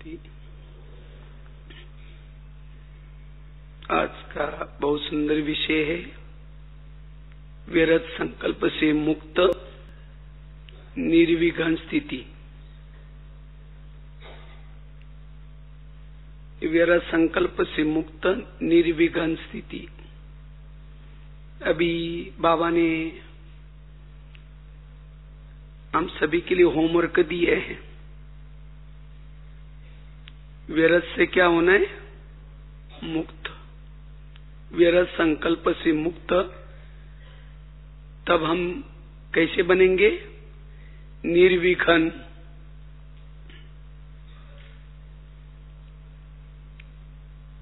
जी, आज का बहुत सुंदर विषय है व्यर्थ संकल्प से मुक्त निर्विघ्न स्थिति। व्यर्थ संकल्प से मुक्त निर्विघ्न स्थिति। अभी बाबा ने हम सभी के लिए होमवर्क दिए हैं। व्यर्थ से क्या होना है? मुक्त। व्यर्थ संकल्प से मुक्त। तब हम कैसे बनेंगे? निर्विघ्न।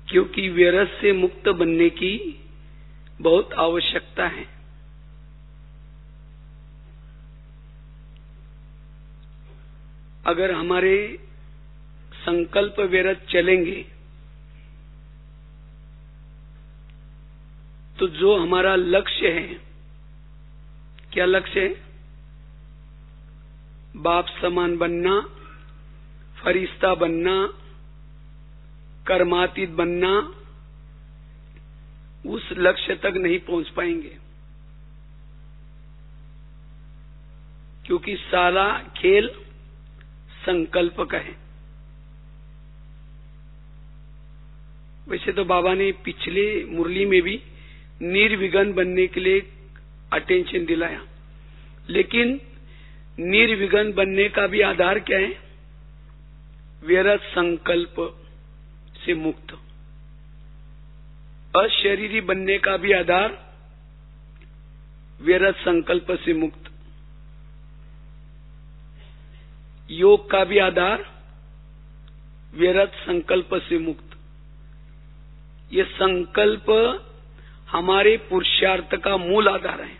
क्योंकि व्यर्थ से मुक्त बनने की बहुत आवश्यकता है। अगर हमारे संकल्प व्यर्थ चलेंगे तो जो हमारा लक्ष्य है, क्या लक्ष्य है? बाप समान बनना, फरिश्ता बनना, कर्मातीत बनना, उस लक्ष्य तक नहीं पहुंच पाएंगे। क्योंकि सारा खेल संकल्प का है। वैसे तो बाबा ने पिछले मुरली में भी निर्विघ्न बनने के लिए अटेंशन दिलाया, लेकिन निर्विघ्न बनने का भी आधार क्या है? व्यर्थ संकल्प से मुक्त। अशरीरी बनने का भी आधार व्यर्थ संकल्प से मुक्त। योग का भी आधार व्यर्थ संकल्प से मुक्त। ये संकल्प हमारे पुरुषार्थ का मूल आधार है।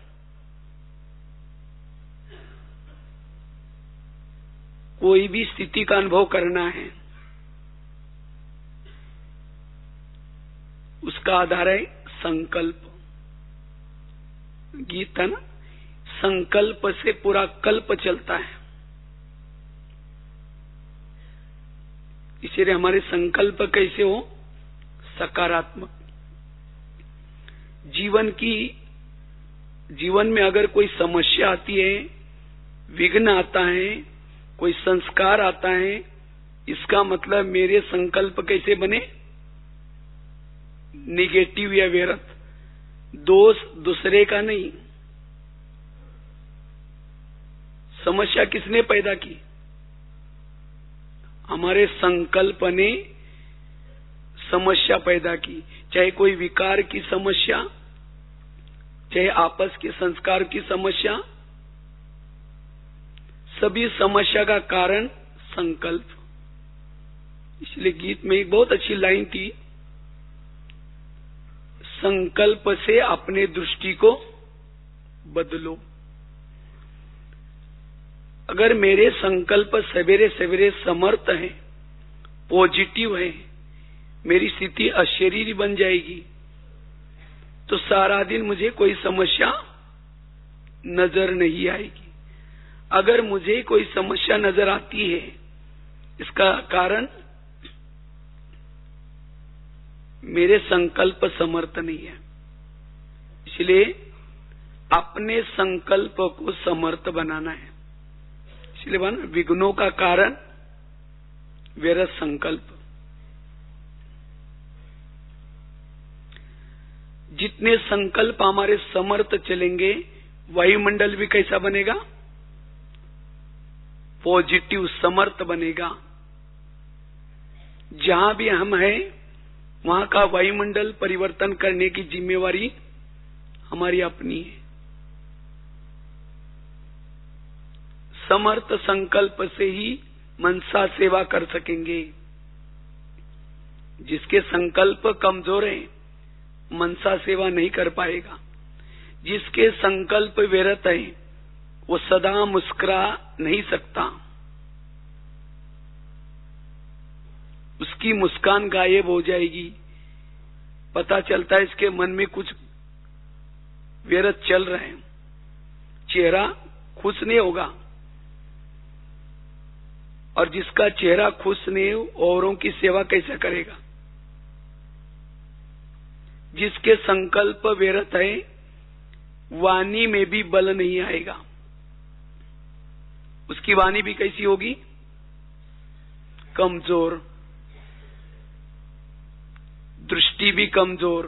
कोई भी स्थिति का अनुभव करना है, उसका आधार है संकल्प। गीता ना, संकल्प से पूरा कल्प चलता है। इसलिए हमारे संकल्प कैसे हो? सकारात्मक। जीवन में अगर कोई समस्या आती है, विघ्न आता है, कोई संस्कार आता है, इसका मतलब मेरे संकल्प कैसे बने? निगेटिव या व्यर्थ। दोष दूसरे का नहीं। समस्या किसने पैदा की? हमारे संकल्प ने समस्या पैदा की। चाहे कोई विकार की समस्या, चाहे आपस के संस्कार की समस्या, सभी समस्या का कारण संकल्प। इसलिए गीत में एक बहुत अच्छी लाइन थी, संकल्प से अपने दृष्टि को बदलो। अगर मेरे संकल्प सवेरे सवेरे समर्थ हैं, पॉजिटिव है, मेरी स्थिति अशरीरी बन जाएगी, तो सारा दिन मुझे कोई समस्या नजर नहीं आएगी। अगर मुझे कोई समस्या नजर आती है, इसका कारण मेरे संकल्प समर्थ नहीं है। इसलिए अपने संकल्प को समर्थ बनाना है। इसलिए बना विघ्नों का कारण व्यर्थ संकल्प। जितने संकल्प हमारे समर्थ चलेंगे, वायुमंडल भी कैसा बनेगा? पॉजिटिव, समर्थ बनेगा। जहां भी हम हैं, वहां का वायुमंडल परिवर्तन करने की जिम्मेवारी हमारी अपनी है। समर्थ संकल्प से ही मनसा सेवा कर सकेंगे। जिसके संकल्प कमजोर हैं, मनसा सेवा नहीं कर पाएगा। जिसके संकल्प व्यर्थ हैं, वो सदा मुस्कुरा नहीं सकता। उसकी मुस्कान गायब हो जाएगी। पता चलता है इसके मन में कुछ व्यर्थ चल रहे हैं। चेहरा खुश नहीं होगा। और जिसका चेहरा खुश नहीं, औरों की सेवा कैसे करेगा? जिसके संकल्प व्यर्थ है, वाणी में भी बल नहीं आएगा। उसकी वाणी भी कैसी होगी? कमजोर, दृष्टि भी कमजोर,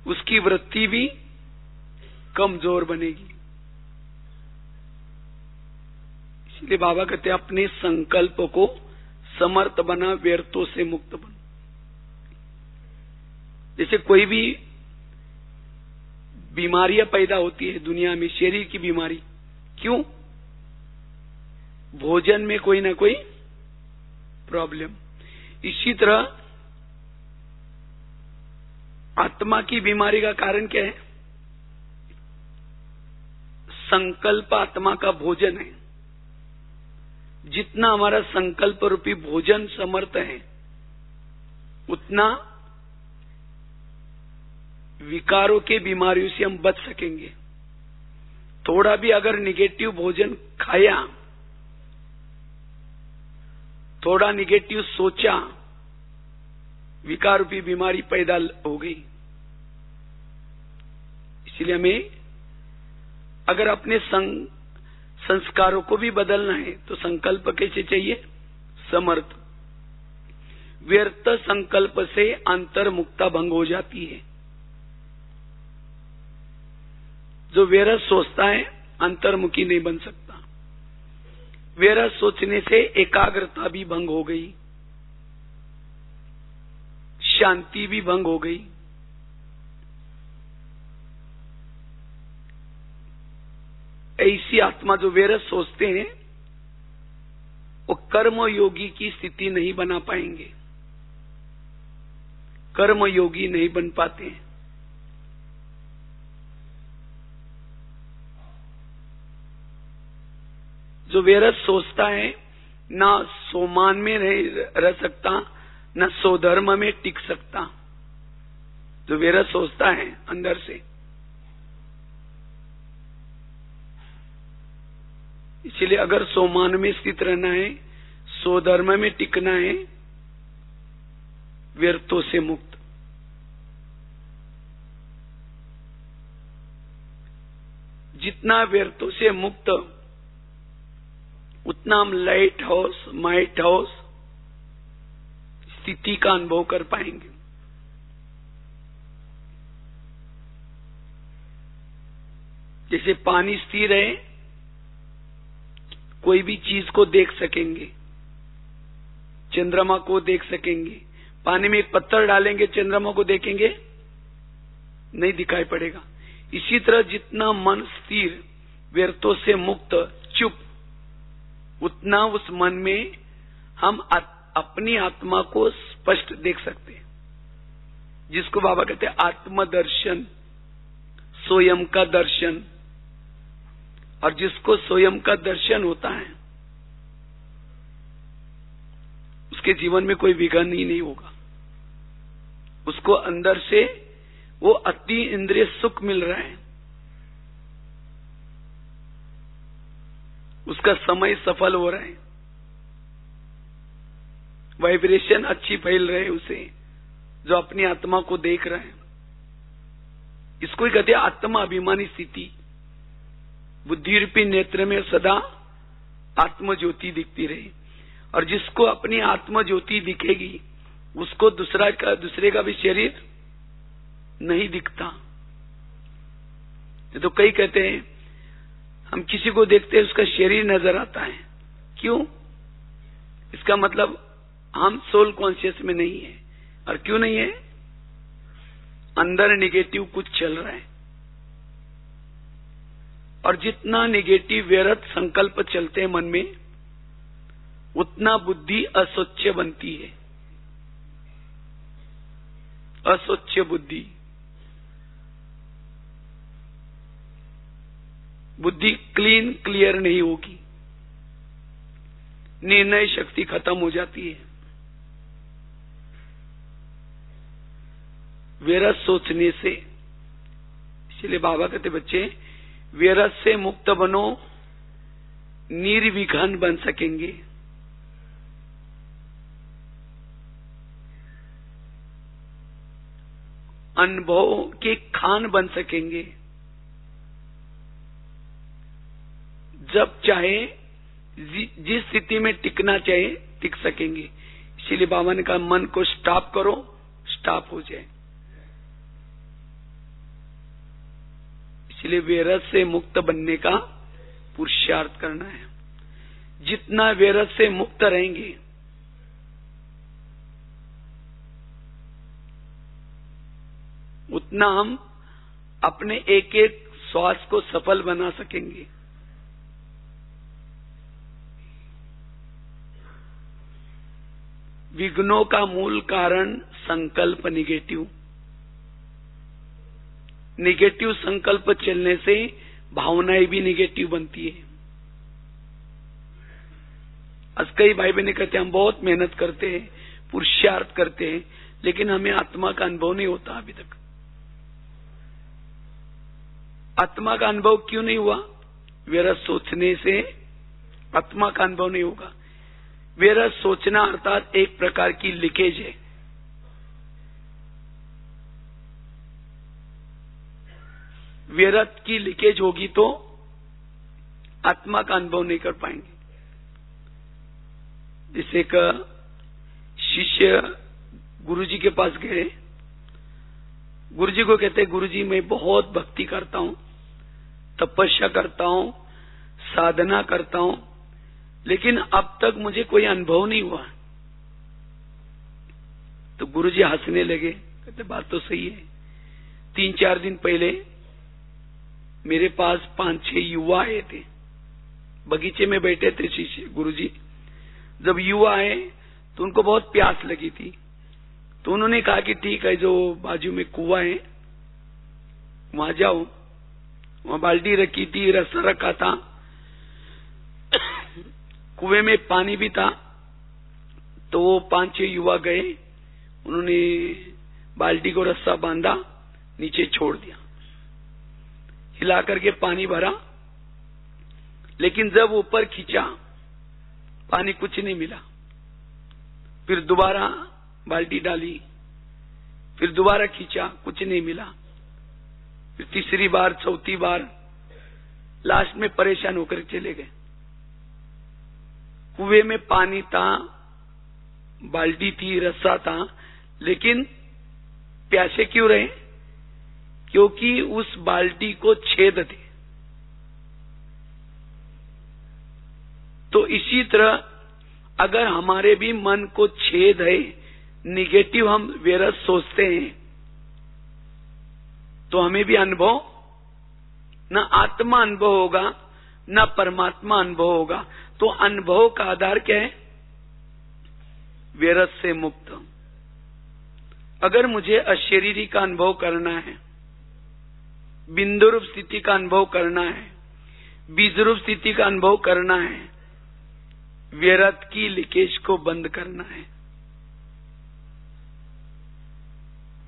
उसकी वृत्ति भी कमजोर बनेगी। इसलिए बाबा कहते हैं अपने संकल्प को समर्थ बना, व्यर्थों से मुक्त बना। जैसे कोई भी बीमारियां पैदा होती है दुनिया में, शरीर की बीमारी, क्यों? भोजन में कोई ना कोई प्रॉब्लम। इसी तरह आत्मा की बीमारी का कारण क्या है? संकल्प आत्मा का भोजन है। जितना हमारा संकल्प रूपी भोजन समर्थ है, उतना विकारों के बीमारियों से हम बच सकेंगे। थोड़ा भी अगर निगेटिव भोजन खाया, थोड़ा निगेटिव सोचा, विकार रूपी बीमारी पैदा हो गई। इसलिए हमें अगर अपने संस्कारों को भी बदलना है तो संकल्प कैसे चाहिए? समर्थ। व्यर्थ संकल्प से अंतर्मुक्ता भंग हो जाती है। जो व्यर्थ सोचता है अंतर्मुखी नहीं बन सकता। व्यर्थ सोचने से एकाग्रता भी भंग हो गई, शांति भी भंग हो गई। ऐसी आत्मा जो व्यर्थ सोचते हैं वो कर्म योगी की स्थिति नहीं बना पाएंगे, कर्म योगी नहीं बन पाते हैं। जो व्यर्थ सोचता है ना सोमान में रह सकता, न स्वधर्म में टिक सकता। जो व्यर्थ सोचता है अंदर से, इसलिए अगर सोमान में स्थित रहना है, स्वधर्म में टिकना है, व्यर्थों से मुक्त। जितना व्यर्थों से मुक्त, उतना हम लाइट हाउस, माइट हाउस स्थिति का अनुभव कर पाएंगे। जैसे पानी स्थिर है, कोई भी चीज को देख सकेंगे, चंद्रमा को देख सकेंगे। पानी में एक पत्थर डालेंगे, चंद्रमा को देखेंगे? नहीं दिखाई पड़ेगा। इसी तरह जितना मन स्थिर, व्यर्थों से मुक्त, चुप, उतना उस मन में हम अपनी आत्मा को स्पष्ट देख सकते हैं, जिसको बाबा कहते हैं आत्मदर्शन, स्वयं का दर्शन। और जिसको स्वयं का दर्शन होता है, उसके जीवन में कोई विघ्न ही नहीं होगा। उसको अंदर से वो अति इंद्रिय सुख मिल रहा है, उसका समय सफल हो रहा है, वाइब्रेशन अच्छी फैल रहे उसे, जो अपनी आत्मा को देख रहा है। इसको ही कहते हैं आत्मा अभिमानी स्थिति। बुद्धि रूपी नेत्र में सदा आत्म ज्योति दिखती रहे, और जिसको अपनी आत्म ज्योति दिखेगी, उसको दूसरे का भी शरीर नहीं दिखता। तो कई कहते हैं हम किसी को देखते हैं उसका शरीर नजर आता है, क्यों? इसका मतलब हम सोल कॉन्शियस में नहीं है। और क्यों नहीं है? अंदर निगेटिव कुछ चल रहा है। और जितना निगेटिव व्यर्थ संकल्प चलते हैं मन में, उतना बुद्धि अस्वच्छ बनती है। अस्वच्छ बुद्धि, बुद्धि क्लीन क्लियर नहीं होगी, निर्णय शक्ति खत्म हो जाती है। व्यर्थ सोचने से, इसलिए बाबा कहते बच्चे व्यर्थ से मुक्त बनो, निर्विघ्न बन सकेंगे, अनुभव के खान बन सकेंगे। जब चाहे जिस स्थिति में टिकना चाहे टिक सकेंगे। इसीलिए बाबा ने कहा मन को स्टॉप करो, स्टॉप हो जाए। इसलिए वैरस से मुक्त बनने का पुरुषार्थ करना है। जितना वैरस से मुक्त रहेंगे उतना हम अपने एक एक श्वास को सफल बना सकेंगे। विघ्नों का मूल कारण संकल्प निगेटिव। निगेटिव संकल्प चलने से भावनाएं भी निगेटिव बनती है। आज कई भाई बहने कहते हैं हम बहुत मेहनत करते हैं, पुरुषार्थ करते हैं, लेकिन हमें आत्मा का अनुभव नहीं होता अभी तक। आत्मा का अनुभव क्यों नहीं हुआ? वैरस सोचने से आत्मा का अनुभव नहीं होगा। वैरस सोचना अर्थात एक प्रकार की लीकेज है। वैरस की लीकेज होगी तो आत्मा का अनुभव नहीं कर पाएंगे। जैसे एक शिष्य गुरुजी के पास गए, गुरुजी को कहते हैं गुरुजी मैं बहुत भक्ति करता हूं, तपस्या करता हूं, साधना करता हूं, लेकिन अब तक मुझे कोई अनुभव नहीं हुआ। तो गुरुजी हंसने लगे, कहते बात तो सही है। 3-4 दिन पहले मेरे पास 5-6 युवा आए थे, बगीचे में बैठे थे शिष्य गुरुजी। जब युवा आए तो उनको बहुत प्यास लगी थी, तो उन्होंने कहा कि ठीक है, जो बाजू में कुआं है वहां जाओ। वहां बाल्टी रखी थी, रस्सा रखा था, कुएं में पानी भी था। तो वो 5-6 युवा गए, उन्होंने बाल्टी को रस्सा बांधा, नीचे छोड़ दिया, हिला करके पानी भरा, लेकिन जब ऊपर खींचा पानी कुछ नहीं मिला। फिर दोबारा बाल्टी डाली, फिर दोबारा खींचा, कुछ नहीं मिला। फिर तीसरी बार, चौथी बार, लास्ट में परेशान होकर चले गए। कुएं में पानी था, बाल्टी थी, रस्सा था, लेकिन प्यासे क्यों रहे? क्योंकि उस बाल्टी को छेद थे। तो इसी तरह अगर हमारे भी मन को छेद है, निगेटिव हम वैरस सोचते हैं, तो हमें भी अनुभव, न आत्मा अनुभव होगा न परमात्मा अनुभव होगा। तो अनुभव का आधार क्या है? वैरस से मुक्त। अगर मुझे अशरीरी का अनुभव करना है, बिंदु रूप स्थिति का अनुभव करना है, बीज रूप स्थिति का अनुभव करना है, वैरस की लीकेज को बंद करना है।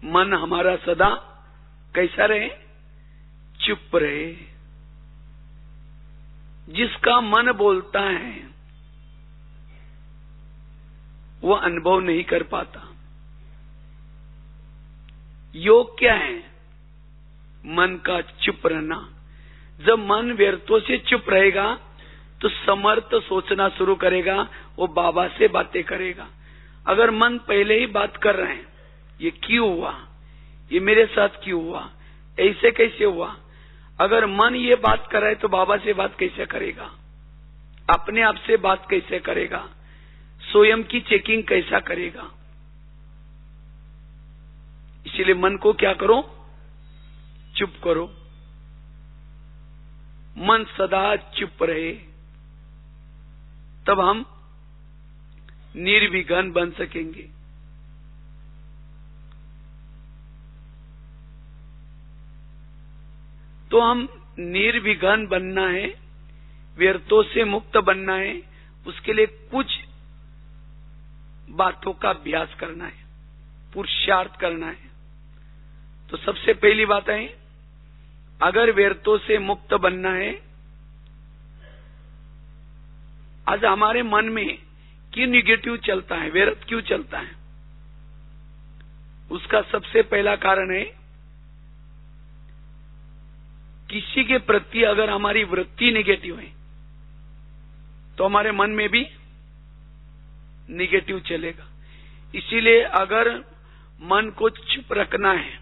मन हमारा सदा कैसा रहे? चुप रहे। जिसका मन बोलता है वो अनुभव नहीं कर पाता। योग क्या है? मन का चुप रहना। जब मन व्यर्थों से चुप रहेगा तो समर्थ सोचना शुरू करेगा, वो बाबा से बातें करेगा। अगर मन पहले ही बात कर रहे हैं, ये क्यों हुआ, ये मेरे साथ क्यों हुआ, ऐसे कैसे हुआ, अगर मन ये बात कर रहा है तो बाबा से बात कैसे करेगा, अपने आप से बात कैसे करेगा, स्वयं की चेकिंग कैसा करेगा। इसलिए मन को क्या करो? चुप करो। मन सदा चुप रहे, तब हम निर्विघ्न बन सकेंगे। तो हम निर्विघ्न बनना है, व्यर्थों से मुक्त बनना है, उसके लिए कुछ बातों का अभ्यास करना है, पुरुषार्थ करना है। तो सबसे पहली बात है, अगर व्यर्थों से मुक्त बनना है आज हमारे मन में क्यों निगेटिव चलता है, व्यर्थ क्यों चलता है? उसका सबसे पहला कारण है, किसी के प्रति अगर हमारी वृत्ति निगेटिव है तो हमारे मन में भी निगेटिव चलेगा। इसीलिए अगर मन को चुप रखना है,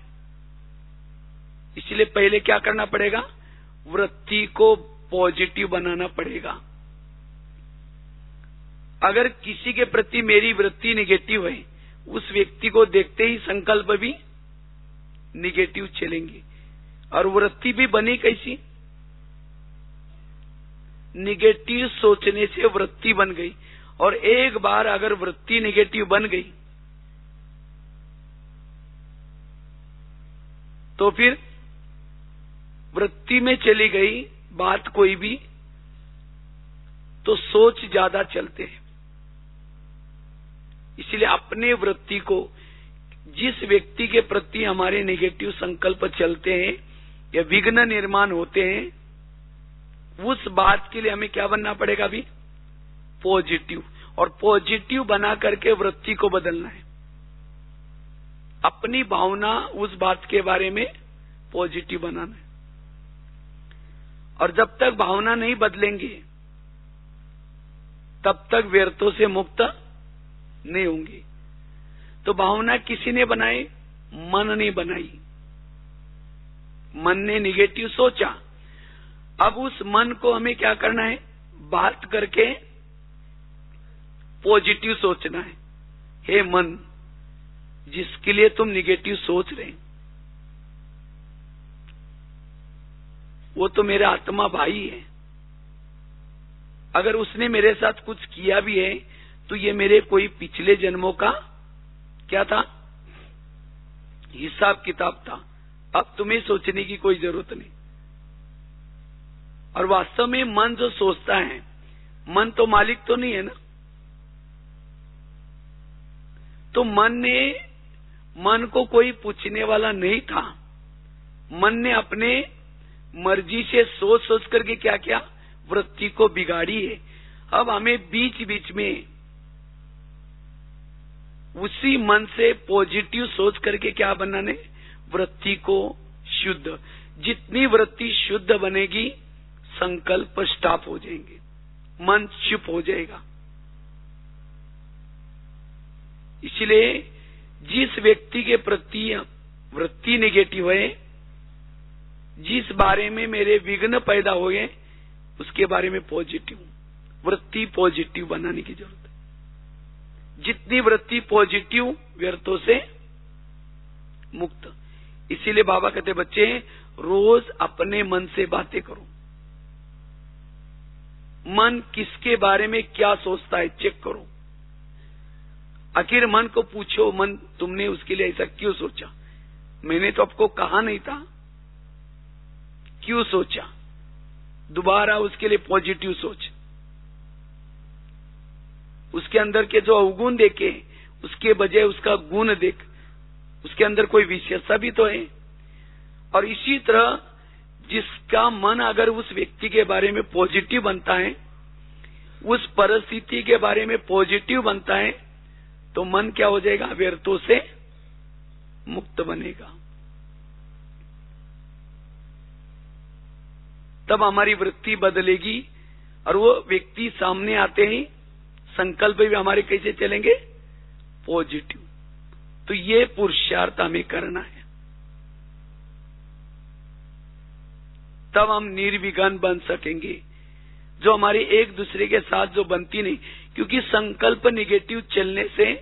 इसलिए पहले क्या करना पड़ेगा? वृत्ति को पॉजिटिव बनाना पड़ेगा। अगर किसी के प्रति मेरी वृत्ति निगेटिव है, उस व्यक्ति को देखते ही संकल्प भी निगेटिव चलेंगे। और वृत्ति भी बनी कैसी? निगेटिव सोचने से वृत्ति बन गई। और एक बार अगर वृत्ति निगेटिव बन गई तो फिर वृत्ति में चली गई बात कोई भी, तो सोच ज्यादा चलते हैं। इसलिए अपने वृत्ति को, जिस व्यक्ति के प्रति हमारे नेगेटिव संकल्प चलते हैं या विघ्न निर्माण होते हैं, उस बात के लिए हमें क्या बनना पड़ेगा? अभी पॉजिटिव। और पॉजिटिव बना करके वृत्ति को बदलना है। अपनी भावना उस बात के बारे में पॉजिटिव बनाना है। और जब तक भावना नहीं बदलेंगे तब तक व्यर्थों से मुक्त नहीं होंगे। तो भावना किसी ने बनाई? मन ने बनाई। मन ने निगेटिव सोचा। अब उस मन को हमें क्या करना है? बात करके पॉजिटिव सोचना है। हे मन, जिसके लिए तुम निगेटिव सोच रहे, वो तो मेरा आत्मा भाई है। अगर उसने मेरे साथ कुछ किया भी है तो ये मेरे कोई पिछले जन्मों का क्या था? हिसाब किताब था। अब तुम्हें सोचने की कोई जरूरत नहीं। और वास्तव में मन जो सोचता है, मन तो मालिक तो नहीं है ना। तो मन को कोई पूछने वाला नहीं था। मन ने अपने मर्जी से सोच सोच करके क्या किया? वृत्ति को बिगाड़ी है। अब हमें बीच बीच में उसी मन से पॉजिटिव सोच करके क्या बनाने? वृत्ति को शुद्ध। जितनी वृत्ति शुद्ध बनेगी, संकल्प स्टॉप हो जाएंगे, मन चुप हो जाएगा। इसलिए जिस व्यक्ति के प्रति वृत्ति निगेटिव है, जिस बारे में मेरे विघ्न पैदा हो गए, उसके बारे में पॉजिटिव वृत्ति पॉजिटिव बनाने की जरूरत है। जितनी वृत्ति पॉजिटिव, व्यर्थों से मुक्त। इसीलिए बाबा कहते, बच्चे रोज अपने मन से बातें करो। मन किसके बारे में क्या सोचता है चेक करो। आखिर मन को पूछो, मन तुमने उसके लिए ऐसा क्यों सोचा? मैंने तो आपको कहा नहीं था, क्यों सोचा? दोबारा उसके लिए पॉजिटिव सोच। उसके अंदर के जो अवगुण देखे, उसके बजाय उसका गुण देख। उसके अंदर कोई विशेषता भी तो है। और इसी तरह जिसका मन अगर उस व्यक्ति के बारे में पॉजिटिव बनता है, उस परिस्थिति के बारे में पॉजिटिव बनता है, तो मन क्या हो जाएगा? व्यर्थों से मुक्त बनेगा। तब हमारी वृत्ति बदलेगी और वो व्यक्ति सामने आते ही संकल्प भी हमारे कैसे चलेंगे? पॉजिटिव। तो ये पुरुषार्थ हमें करना है, तब हम निर्विघ्न बन सकेंगे। जो हमारी एक दूसरे के साथ जो बनती नहीं, क्योंकि संकल्प निगेटिव चलने से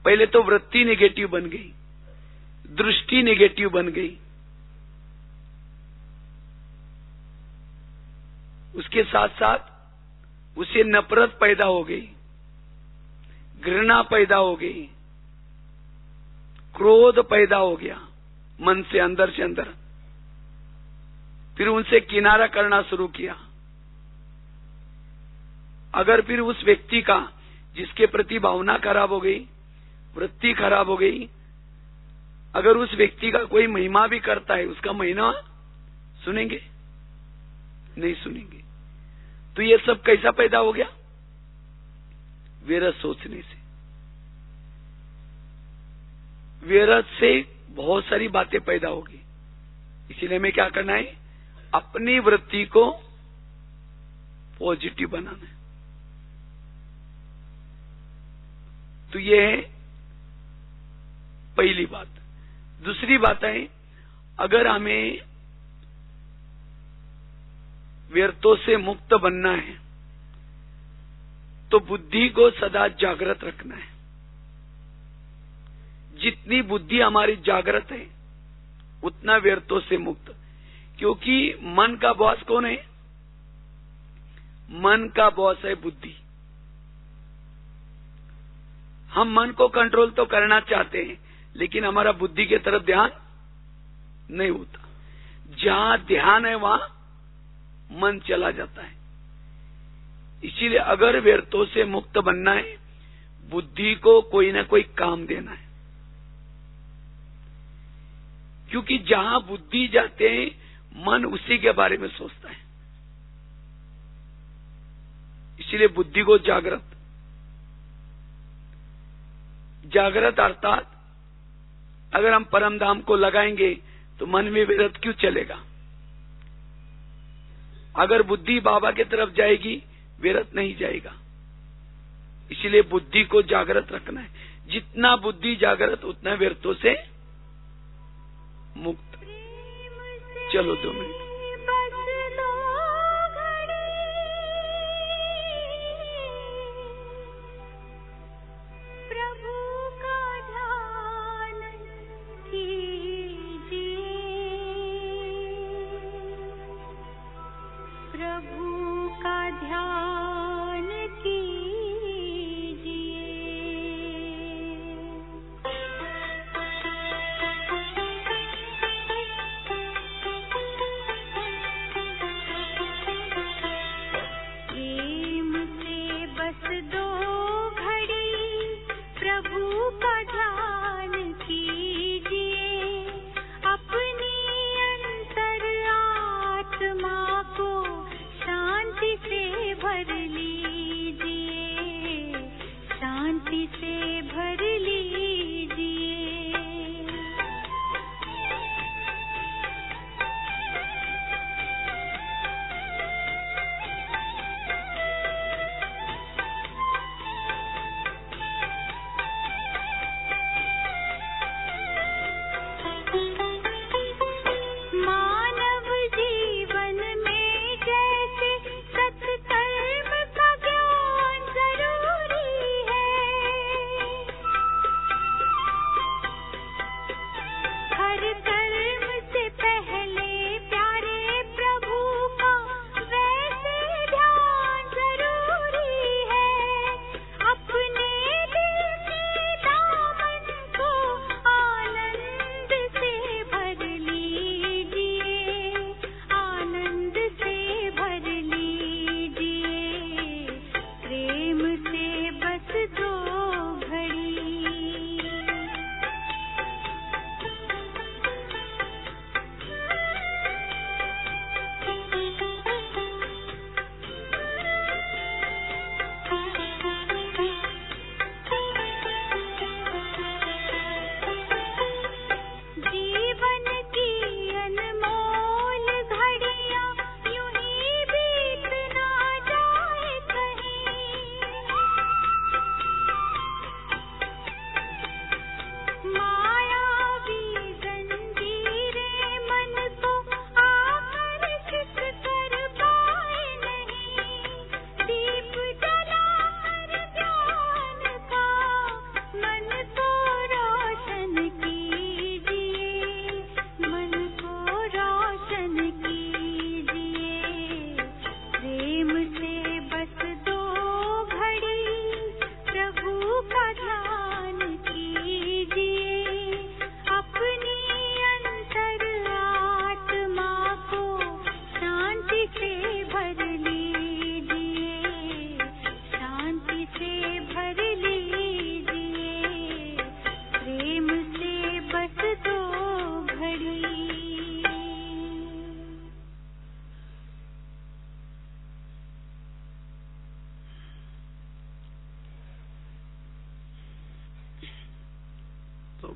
पहले तो वृत्ति निगेटिव बन गई, दृष्टि निगेटिव बन गई, उसके साथ साथ उसे नफरत पैदा हो गई, घृणा पैदा हो गई, क्रोध पैदा हो गया मन से, अंदर से अंदर। फिर उनसे किनारा करना शुरू किया। अगर फिर उस व्यक्ति का, जिसके प्रति भावना खराब हो गई, वृत्ति खराब हो गई, अगर उस व्यक्ति का कोई महिमा भी करता है, उसका महिमा सुनेंगे? नहीं सुनेंगे। तो ये सब कैसा पैदा हो गया? व्यर्थ सोचने से। व्यर्थ से बहुत सारी बातें पैदा होगी। इसीलिए हमें क्या करना है? अपनी वृत्ति को पॉजिटिव बनाना है। तो ये है पहली बात। दूसरी बात है, अगर हमें व्यर्थों से मुक्त बनना है तो बुद्धि को सदा जागृत रखना है। जितनी बुद्धि हमारी जागृत है उतना व्यर्थों से मुक्त। क्योंकि मन का बॉस कौन है? मन का बॉस है बुद्धि। हम मन को कंट्रोल तो करना चाहते हैं, लेकिन हमारा बुद्धि की तरफ ध्यान नहीं होता। जहां ध्यान है वहां मन चला जाता है। इसीलिए अगर व्यर्थों से मुक्त बनना है, बुद्धि को कोई ना कोई काम देना है। क्योंकि जहां बुद्धि जाते हैं मन उसी के बारे में सोचता है। इसलिए बुद्धि को जागृत अर्थात अगर हम परम धाम को लगाएंगे तो मन में व्यर्थ क्यों चलेगा? अगर बुद्धि बाबा की तरफ जाएगी व्यर्थ नहीं जाएगा। इसलिए बुद्धि को जागृत रखना है। जितना बुद्धि जागृत उतना व्यर्थों से मुक्त। चलो 2 मिनट।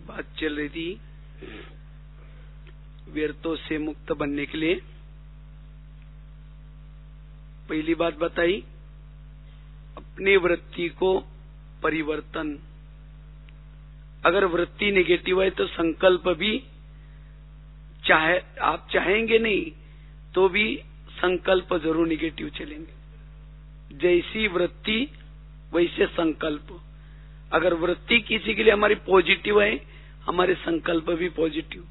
बात चल रही थी व्यर्थों से मुक्त बनने के लिए। पहली बात बताई अपनी वृत्ति को परिवर्तन। अगर वृत्ति नेगेटिव है तो संकल्प भी आप चाहेंगे नहीं तो भी संकल्प जरूर नेगेटिव चलेंगे। जैसी वृत्ति वैसे संकल्प। अगर वृत्ति किसी के लिए हमारी पॉजिटिव है, हमारे संकल्प भी पॉजिटिव।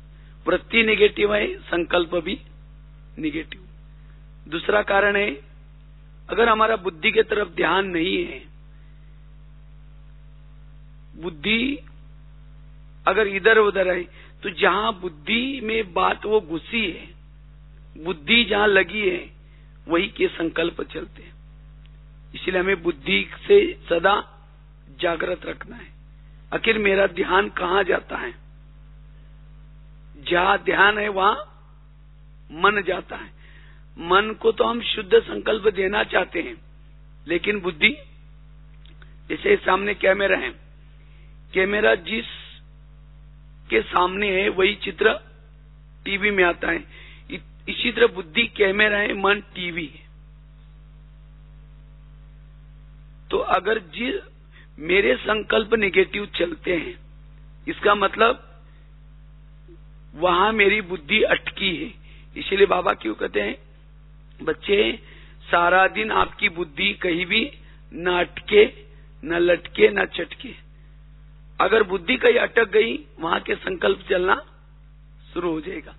वृत्ति नेगेटिव है, संकल्प भी नेगेटिव। दूसरा कारण है, अगर हमारा बुद्धि की तरफ ध्यान नहीं है, बुद्धि अगर इधर उधर है, तो जहां बुद्धि में बात वो घुसी है, बुद्धि जहां लगी है, वही के संकल्प चलते हैं। इसलिए हमें बुद्धि से सदा जागृत रखना है। आखिर मेरा ध्यान कहाँ जाता है? जहां ध्यान है वहां मन जाता है। मन को तो हम शुद्ध संकल्प देना चाहते हैं, लेकिन बुद्धि, जैसे सामने कैमरा है, कैमरा जिस के सामने है वही चित्र टीवी में आता है। इसी तरह बुद्धि कैमरा है, मन टीवी है। तो अगर मेरे संकल्प नेगेटिव चलते हैं, इसका मतलब वहां मेरी बुद्धि अटकी है। इसीलिए बाबा क्यों कहते हैं, बच्चे सारा दिन आपकी बुद्धि कहीं भी न अटके, न लटके, न चटके। अगर बुद्धि कहीं अटक गई, वहां के संकल्प चलना शुरू हो जाएगा।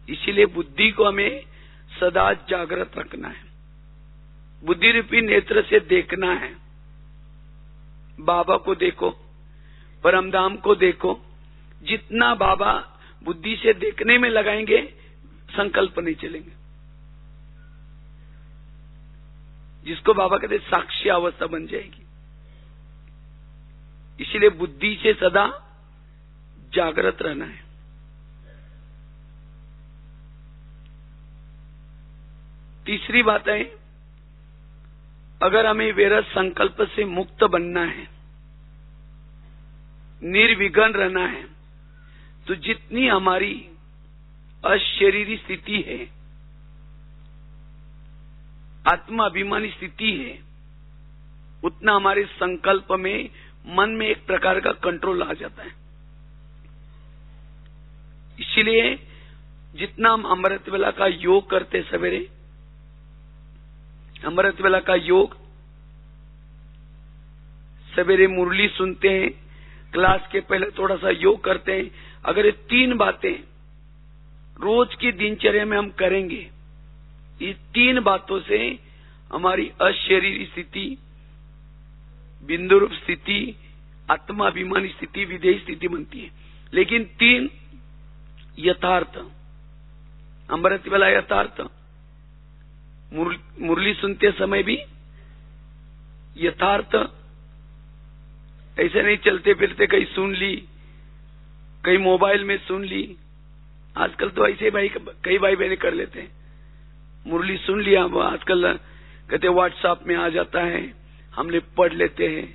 इसीलिए बुद्धि को हमें सदा जागृत रखना है। बुद्धि रूपी नेत्र से देखना है। बाबा को देखो, परमधाम को देखो। जितना बाबा बुद्धि से देखने में लगाएंगे, संकल्प नहीं चलेंगे। जिसको बाबा कहते साक्षी अवस्था बन जाएगी। इसलिए बुद्धि से सदा जागृत रहना है। तीसरी बात है, अगर हमें विरत संकल्प से मुक्त बनना है, निर्विघ्न रहना है, तो जितनी हमारी अशरीरी स्थिति है, आत्मा अभिमानी स्थिति है, उतना हमारे संकल्प में, मन में एक प्रकार का कंट्रोल आ जाता है। इसलिए जितना हम अमृत वेला का योग करते, सवेरे अमृत वेला का योग, सवेरे मुरली सुनते हैं, क्लास के पहले थोड़ा सा योग करते हैं। अगर ये 3 बातें रोज की दिनचर्या में हम करेंगे, इस 3 बातों से हमारी अशरीरी स्थिति, बिंदु रूप स्थिति, आत्माभिमानी स्थिति, विधेयी स्थिति बनती है। लेकिन 3 यथार्थ, अमृत वेला यथार्थ, मुरली सुनते समय भी यथार्थ। ऐसे नहीं चलते फिरते कहीं सुन ली, कहीं मोबाइल में सुन ली। आजकल तो ऐसे भाई कई भाई बहने कर लेते हैं, मुरली सुन लिया, आजकल कहते व्हाट्सएप में आ जाता है, हमने पढ़ लेते हैं,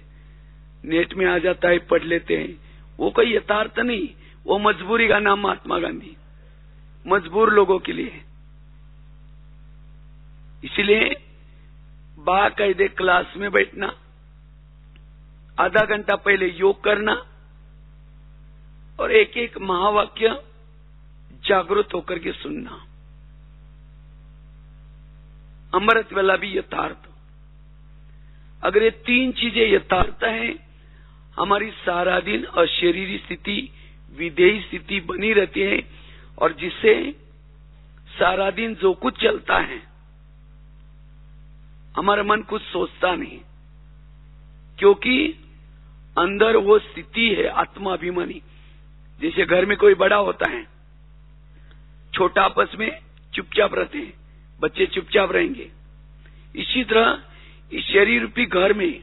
नेट में आ जाता है, पढ़ लेते हैं। वो कोई यथार्थ नहीं, वो मजबूरी का नाम महात्मा गांधी, मजबूर लोगों के लिए। इसलिए बाकायदे क्लास में बैठना, आधा घंटा पहले योग करना और एक एक महावाक्य जागृत होकर के सुनना। अमृत वेला भी यथार्थ। अगर ये 3 चीजें यथार्थ हैं, हमारी सारा दिन अशरीरी स्थिति, विधेयी स्थिति बनी रहती है, और जिससे सारा दिन जो कुछ चलता है, हमारा मन कुछ सोचता नहीं, क्योंकि अंदर वो स्थिति है आत्मा अभिमानी। जैसे घर में कोई बड़ा होता है, छोटा आपस में चुपचाप रहते हैं, बच्चे चुपचाप रहेंगे। इसी तरह इस शरीर रूपी घर में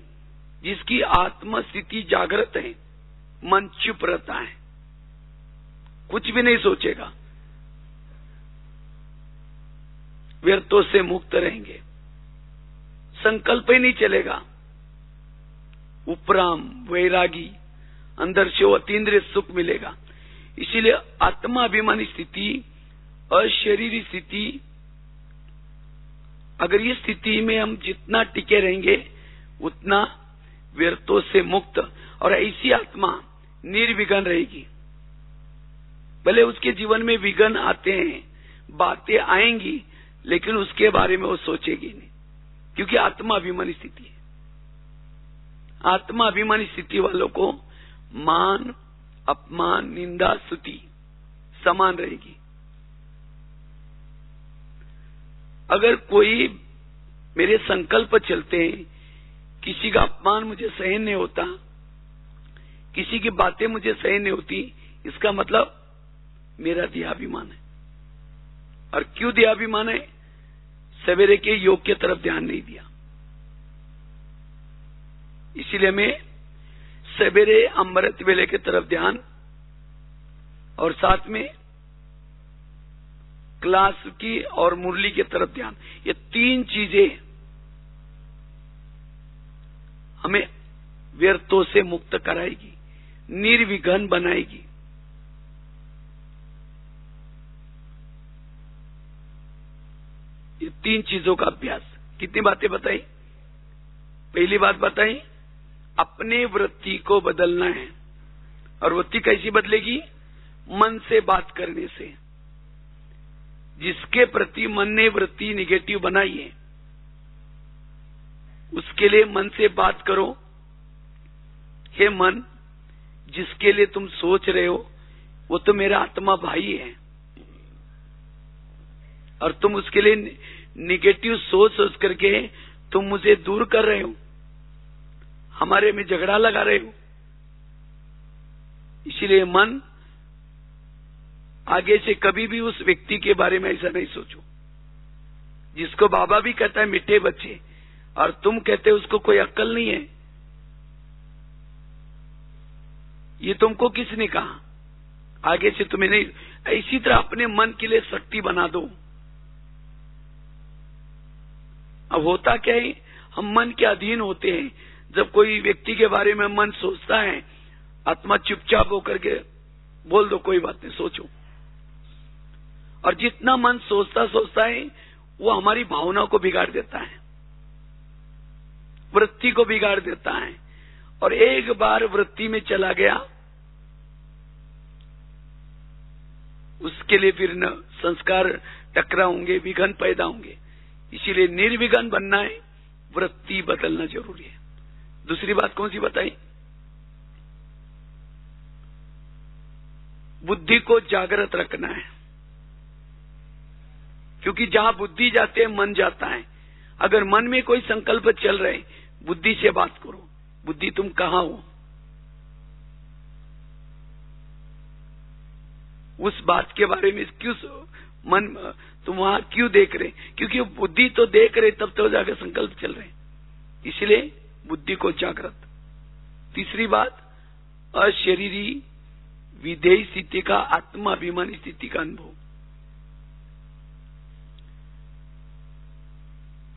जिसकी आत्मा स्थिति जागृत है, मन चुप रहता है, कुछ भी नहीं सोचेगा, व्यर्थों से मुक्त रहेंगे, संकल्प ही नहीं चलेगा। उपराम, वैरागी, अंदर से वो अतीन्द्रिय सुख मिलेगा। इसीलिए आत्माभिमानी स्थिति, अशरीरी स्थिति, अगर ये स्थिति में हम जितना टिके रहेंगे उतना व्यर्थों से मुक्त, और ऐसी आत्मा निर्विघ्न रहेगी। भले उसके जीवन में विघ्न आते हैं, बातें आएंगी, लेकिन उसके बारे में वो सोचेगी नहीं, क्योंकि आत्माभिमानी स्थिति है। आत्माभिमानी स्थिति वालों को मान, अपमान, निंदा, स्तुति समान रहेगी। अगर कोई मेरे संकल्प चलते हैं, किसी का अपमान मुझे सहन नहीं होता, किसी की बातें मुझे सहन नहीं होती, इसका मतलब मेरा देहाभिमान है। और क्यों देहाभिमान है? सवेरे के योग की तरफ ध्यान नहीं दिया। इसीलिए मैं सवेरे अमृत वेले की तरफ ध्यान, और साथ में क्लास की और मुरली की तरफ ध्यान, ये तीन चीजें हमें व्यर्थों से मुक्त कराएगी, निर्विघ्न बनाएगी। ये तीन चीजों का अभ्यास। कितनी बातें बताई? पहली बात बताई, अपने वृत्ति को बदलना है। और वृत्ति कैसी बदलेगी? मन से बात करने से। जिसके प्रति मन ने वृत्ति निगेटिव बनाई है, उसके लिए मन से बात करो, हे मन, जिसके लिए तुम सोच रहे हो वो तो मेरा आत्मा भाई है, और तुम उसके लिए निगेटिव सोच करके तुम मुझे दूर कर रहे हो, हमारे में झगड़ा लगा रहे हो। इसीलिए मन, आगे से कभी भी उस व्यक्ति के बारे में ऐसा नहीं सोचो। जिसको बाबा भी कहता है मीठे बच्चे, और तुम कहते हो उसको कोई अक्ल नहीं है, ये तुमको किसने कहा? आगे से तुम्हें नहीं। इसी तरह अपने मन के लिए शक्ति बना दो। अब होता क्या है, हम मन के अधीन होते हैं। जब कोई व्यक्ति के बारे में मन सोचता है, आत्मा चुपचाप होकर के बोल दो कोई बात नहीं, सोचो। और जितना मन सोचता है वो हमारी भावना को बिगाड़ देता है, वृत्ति को बिगाड़ देता है। और एक बार वृत्ति में चला गया, उसके लिए फिर न संस्कार टकराएंगे, विघ्न पैदा होंगे। इसीलिए निर्विघ्न बनना है, वृत्ति बदलना जरूरी है। दूसरी बात कौन सी बताई? बुद्धि को जागृत रखना है, क्योंकि जहां बुद्धि जाते है मन जाता है। अगर मन में कोई संकल्प चल रहे, बुद्धि से बात करो, बुद्धि तुम कहां हो, उस बात के बारे में क्यों मन तुम वहां क्यों देख रहे? क्योंकि बुद्धि तो देख रहे, तब तो जाकर संकल्प चल रहे। इसलिए बुद्धि को जागृत। तीसरी बात, अशरीरी विधेय स्थिति का, आत्माभिमानी स्थिति का अनुभव।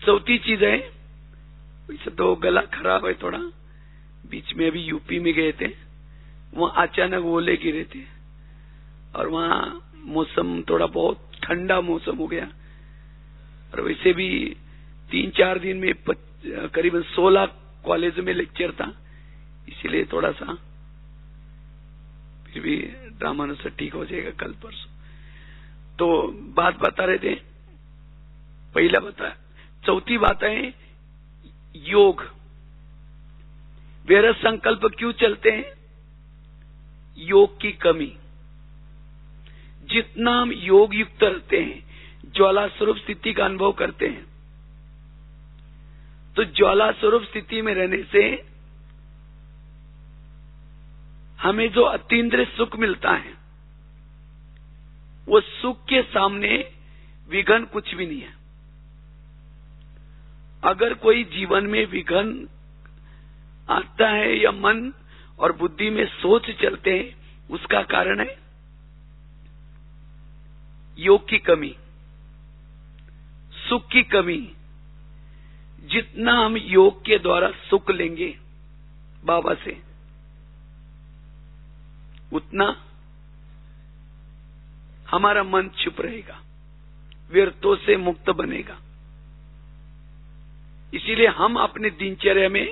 चौथी चीज है, वैसे तो गला खराब है थोड़ा, बीच में अभी यूपी में गए थे, वहां अचानक ओले गिरे थे, और वहां मौसम थोड़ा बहुत ठंडा मौसम हो गया। और वैसे भी 3-4 दिन में करीबन 16 कॉलेज में लेक्चर था, इसीलिए थोड़ा सा, फिर भी ड्रामानुसार ठीक हो जाएगा कल परसों। तो बात बता रहे थे, पहला बता, चौथी बात है योग। व्यर्थ संकल्प क्यों चलते हैं? योग की कमी। जितना हम योग युक्त रहते हैं, ज्वाला स्वरूप स्थिति का अनुभव करते हैं, तो ज्वाला स्वरूप स्थिति में रहने से हमें जो अतीन्द्रिय सुख मिलता है, वो सुख के सामने विघ्न कुछ भी नहीं है। अगर कोई जीवन में विघ्न आता है या मन और बुद्धि में सोच चलते हैं, उसका कारण है योग की कमी, सुख की कमी। जितना हम योग के द्वारा सुख लेंगे बाबा से, उतना हमारा मन चुप रहेगा, व्यर्थों से मुक्त बनेगा। इसीलिए हम अपने दिनचर्या में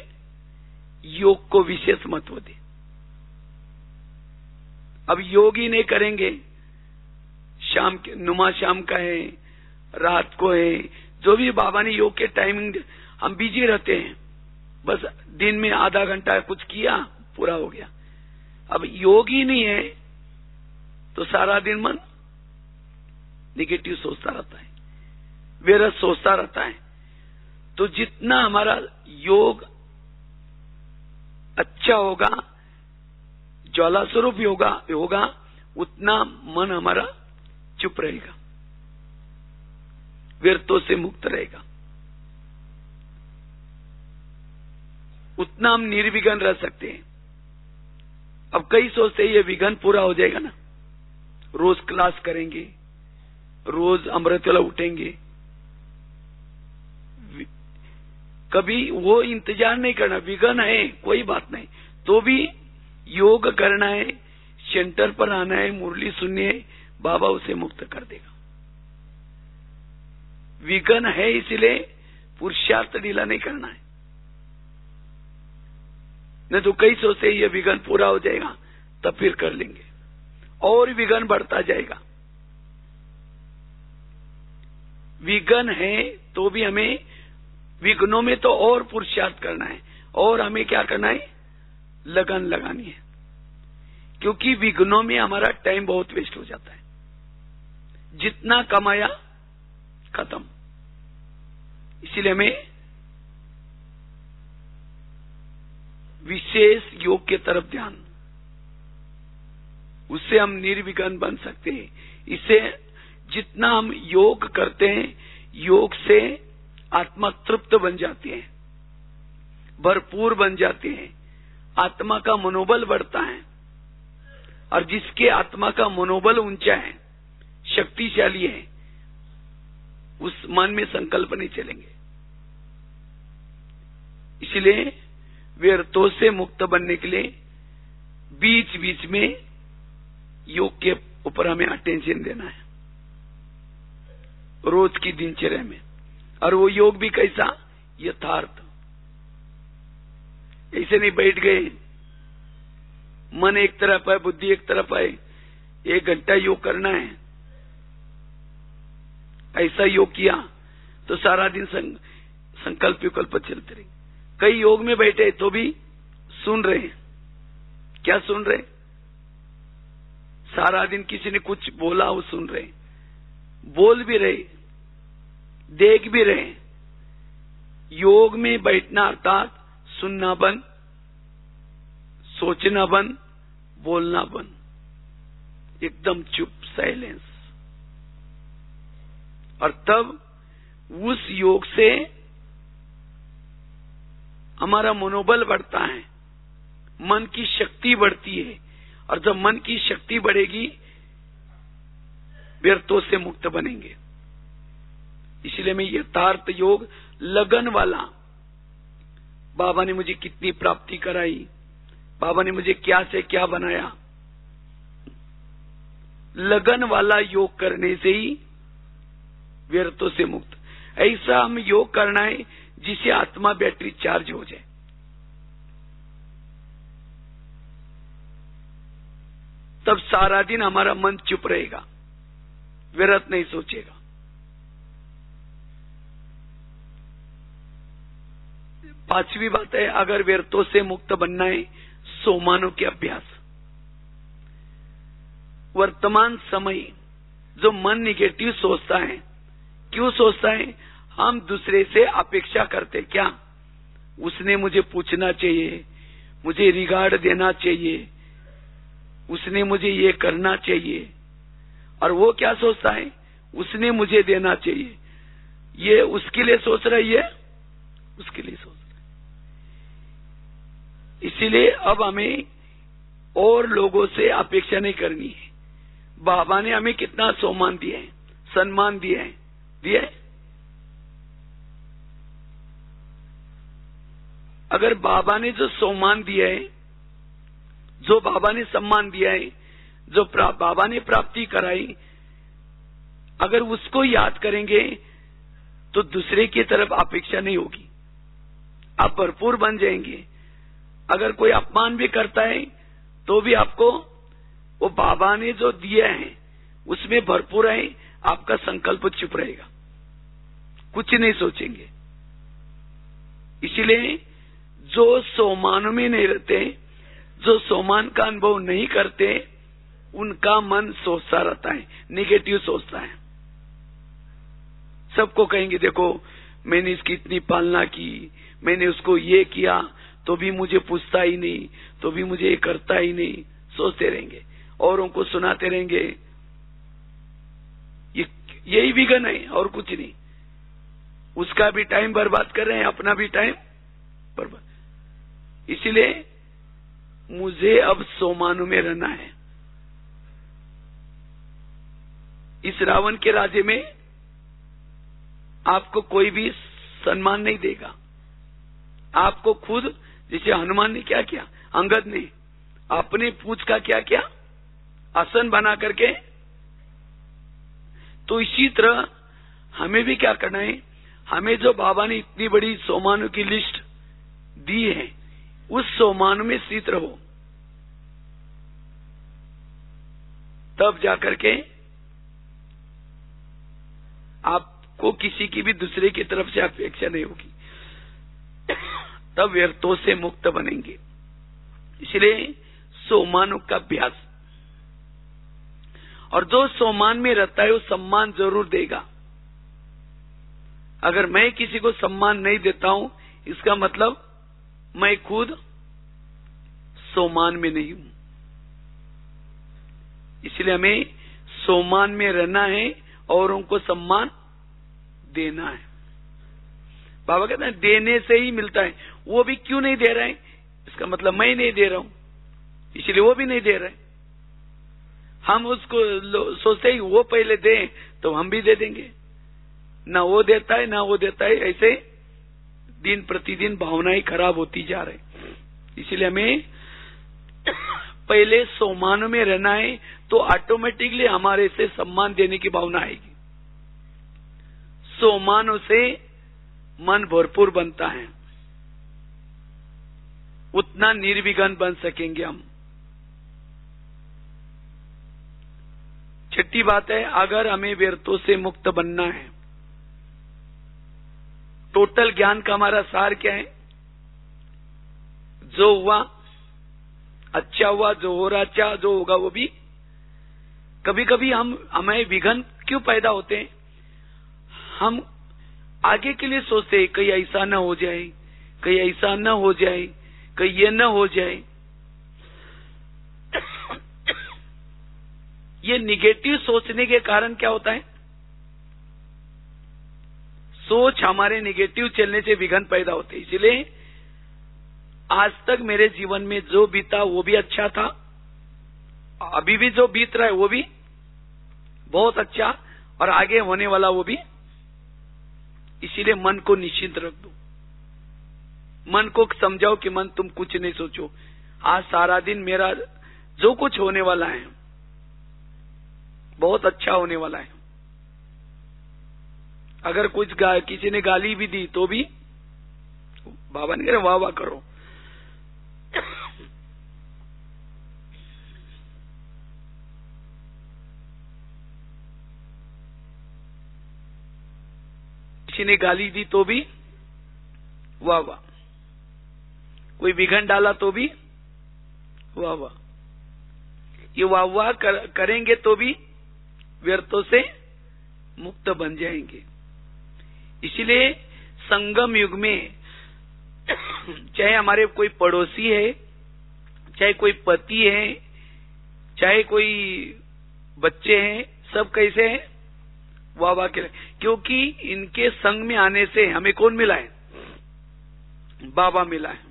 योग को विशेष महत्व दें। अब योग ही नहीं करेंगे, शाम के नुमा शाम का है, रात को है, जो भी बाबा ने योग के टाइमिंग, हम बिजी रहते हैं, बस दिन में आधा घंटा कुछ किया, पूरा हो गया। अब योग ही नहीं है तो सारा दिन मन निगेटिव सोचता रहता है, व्यर्थ सोचता रहता है। तो जितना हमारा योग अच्छा होगा, ज्वाला स्वरूप होगा, उतना मन हमारा चुप रहेगा, व्यर्थों से मुक्त रहेगा, उतना हम निर्विघ्न रह सकते हैं। अब कई सोचते हैं ये विघ्न पूरा हो जाएगा ना, रोज क्लास करेंगे, रोज अमृतवेला उठेंगे, कभी वो इंतजार नहीं करना, विघ्न है कोई बात नहीं, तो भी योग करना है, सेंटर पर आना है, मुरली सुननी है, बाबा उसे मुक्त कर देगा। विघ्न है इसलिए पुरुषार्थ ढीला नहीं करना है, नहीं तो कई सोचते ये विघ्न पूरा हो जाएगा तब फिर कर लेंगे, और विघ्न बढ़ता जाएगा। विघ्न है तो भी हमें विघ्नों में तो और पुरुषार्थ करना है, और हमें क्या करना है, लगन लगानी है, क्योंकि विघ्नों में हमारा टाइम बहुत वेस्ट हो जाता है, जितना कमाया खत्म। इसीलिए हमें विशेष योग के तरफ ध्यान, उससे हम निर्विघ्न बन सकते हैं। इससे जितना हम योग करते हैं, योग से आत्मा तृप्त बन जाती है, भरपूर बन जाती है, आत्मा का मनोबल बढ़ता है, और जिसके आत्मा का मनोबल ऊंचा है, शक्तिशाली है, उस मन में संकल्प नहीं चलेंगे। इसलिए व्यर्थों से मुक्त बनने के लिए बीच बीच में योग के ऊपर हमें अटेंशन देना है रोज की दिनचर्या में। और वो योग भी कैसा, यथार्थ। ऐसे नहीं बैठ गए, मन एक तरफ है, बुद्धि एक तरफ है, 1 घंटा योग करना है, ऐसा योग किया तो सारा दिन संकल्प विकल्प चलते रहे। कई योग में बैठे तो भी सुन रहे हैं, क्या सुन रहे, सारा दिन किसी ने कुछ बोला वो सुन रहे, बोल भी रहे, देख भी रहे। योग में बैठना अर्थात सुनना बंद, सोचना बंद, बोलना बंद, एकदम चुप, साइलेंस। और तब उस योग से हमारा मनोबल बढ़ता है, मन की शक्ति बढ़ती है, और जब मन की शक्ति बढ़ेगी व्यर्थों से मुक्त बनेंगे। इसलिए मैं यथार्थ योग, लगन वाला, बाबा ने मुझे कितनी प्राप्ति कराई, बाबा ने मुझे क्या से क्या बनाया, लगन वाला योग करने से ही व्यर्थों से मुक्त। ऐसा हम योग करना है जिससे आत्मा बैटरी चार्ज हो जाए। तब सारा दिन हमारा मन चुप रहेगा, व्यर्थ नहीं सोचेगा। पांचवी बात है, अगर व्यर्थों से मुक्त बनना है, सोमानों के अभ्यास। वर्तमान समय जो मन निगेटिव सोचता है, क्यों सोचता है, हम दूसरे से अपेक्षा करते, क्या उसने मुझे पूछना चाहिए, मुझे रिगार्ड देना चाहिए, उसने मुझे ये करना चाहिए। और वो क्या सोचता है, उसने मुझे देना चाहिए, ये उसके लिए सोच रही है, उसके लिए सोच रहा है। इसीलिए अब हमें और लोगों से अपेक्षा नहीं करनी है। बाबा ने हमें कितना सम्मान दिया है, सम्मान दिया है, दिया है। अगर बाबा ने जो सम्मान दिया है, जो बाबा ने सम्मान दिया है, जो बाबा ने प्राप्ति कराई, अगर उसको याद करेंगे तो दूसरे की तरफ अपेक्षा नहीं होगी, आप भरपूर बन जाएंगे। अगर कोई अपमान भी करता है तो भी आपको वो बाबा ने जो दिया है उसमें भरपूर है, आपका संकल्प चुप रहेगा, कुछ नहीं सोचेंगे। इसलिए जो सोमान में नहीं रहते, जो सोमान का अनुभव नहीं करते, उनका मन सोचता रहता है, नेगेटिव सोचता है। सबको कहेंगे देखो मैंने इसकी इतनी पालना की, मैंने उसको ये किया तो भी मुझे पूछता ही नहीं, तो भी मुझे ये करता ही नहीं, सोचते रहेंगे, औरों को सुनाते रहेंगे। यही विघन है और कुछ नहीं। उसका भी टाइम बर्बाद कर रहे हैं, अपना भी टाइम बर्बाद। इसलिए मुझे अब सोमानु में रहना है। इस रावण के राज्य में आपको कोई भी सम्मान नहीं देगा। आपको खुद, जैसे हनुमान ने क्या किया, अंगद ने अपने पूंछ का क्या किया, आसन बना करके। तो इसी तरह हमें भी क्या करना है, हमें जो बाबा ने इतनी बड़ी सोमानु की लिस्ट दी है, उस सोमानु में स्थित रहो, तब जाकर के आपको किसी की भी दूसरे की तरफ से अपेक्षा नहीं होगी, तब व्यर्थों से मुक्त बनेंगे। इसलिए सोमानु का अभ्यास। और जो सोमान में रहता है वो सम्मान जरूर देगा। अगर मैं किसी को सम्मान नहीं देता हूं, इसका मतलब मैं खुद सोमान में नहीं हूं। इसलिए हमें सोमान में रहना है, औरों को सम्मान देना है। बाबा कहते हैं देने से ही मिलता है। वो भी क्यों नहीं दे रहे हैं, इसका मतलब मैं नहीं दे रहा हूं, इसलिए वो भी नहीं दे रहे। हम उसको सोचते हैं वो पहले दे तो हम भी दे देंगे, ना वो देता है ना वो देता है। ऐसे दिन प्रतिदिन भावनाएं खराब होती जा रही। इसलिए हमें पहले सोमान में रहना है, तो ऑटोमेटिकली हमारे से सम्मान देने की भावना आएगी। सोमानों से मन भरपूर बनता है, उतना निर्विघ्न बन सकेंगे हम। छठी बात है, अगर हमें व्यर्थों से मुक्त बनना है, टोटल ज्ञान का हमारा सार क्या है, जो हुआ अच्छा हुआ, जो हो रहा अच्छा, जो होगा वो भी। कभी कभी हमें विघ्न क्यों पैदा होते हैं, हम आगे के लिए सोचते हैं कहीं ऐसा न हो जाए, कहीं ऐसा न हो जाए, कहीं ये न हो जाए। ये निगेटिव सोचने के कारण क्या होता है, सोच हमारे निगेटिव चलने से विघ्न पैदा होते। इसलिए आज तक मेरे जीवन में जो बीता वो भी अच्छा था, अभी भी जो बीत रहा है वो भी बहुत अच्छा, और आगे होने वाला वो भी। इसीलिए मन को निश्चिंत रख दो, मन को समझाओ कि मन तुम कुछ नहीं सोचो, आज सारा दिन मेरा जो कुछ होने वाला है बहुत अच्छा होने वाला है। अगर कुछ किसी ने गाली भी दी तो भी बाबा ने कहा वाह वाह करो। किसी ने गाली दी तो भी वाह वाह, कोई विघन डाला तो भी वाह वाह। ये वाह वाह करेंगे तो भी व्यर्थों से मुक्त बन जाएंगे। इसलिए संगम युग में चाहे हमारे कोई पड़ोसी है, चाहे कोई पति है, चाहे कोई बच्चे हैं, सब कैसे हैं, वाह वाह के। क्योंकि इनके संग में आने से हमें कौन मिला है, बाबा मिला है।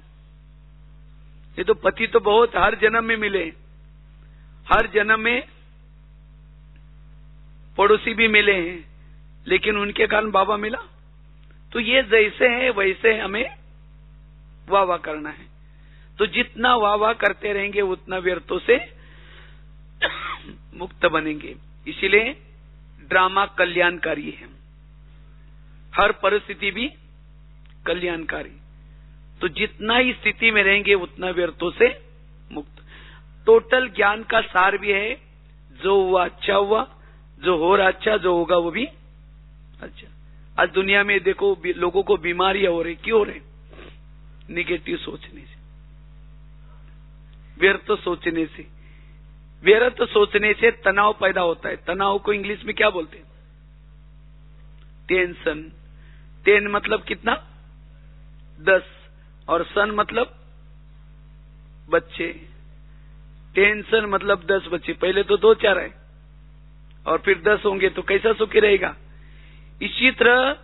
ये तो पति तो बहुत हर जन्म में मिले, हर जन्म में पड़ोसी भी मिले हैं, लेकिन उनके कारण बाबा मिला। तो ये जैसे है वैसे हमें वाह वाह करना है। तो जितना वाह वाह करते रहेंगे उतना व्यर्थों से मुक्त बनेंगे। इसीलिए ड्रामा कल्याणकारी है, हर परिस्थिति भी कल्याणकारी। तो जितना ही स्थिति में रहेंगे उतना व्यर्थों से मुक्त। टोटल ज्ञान का सार भी है, जो हुआ अच्छा हुआ, जो हो रहा अच्छा, जो होगा वो भी अच्छा। आज दुनिया में देखो लोगों को बीमारियां हो रही, क्यों हो रही? निगेटिव सोचने से, व्यर्थ सोचने से। व्यर्थ सोचने से तनाव पैदा होता है। तनाव को इंग्लिश में क्या बोलते हैं? टेंशन। टेन मतलब कितना? 10, और सन मतलब बच्चे। टेंशन मतलब 10 बच्चे। पहले तो 2-4 है और फिर 10 होंगे तो कैसा सुखी रहेगा? इसी तरह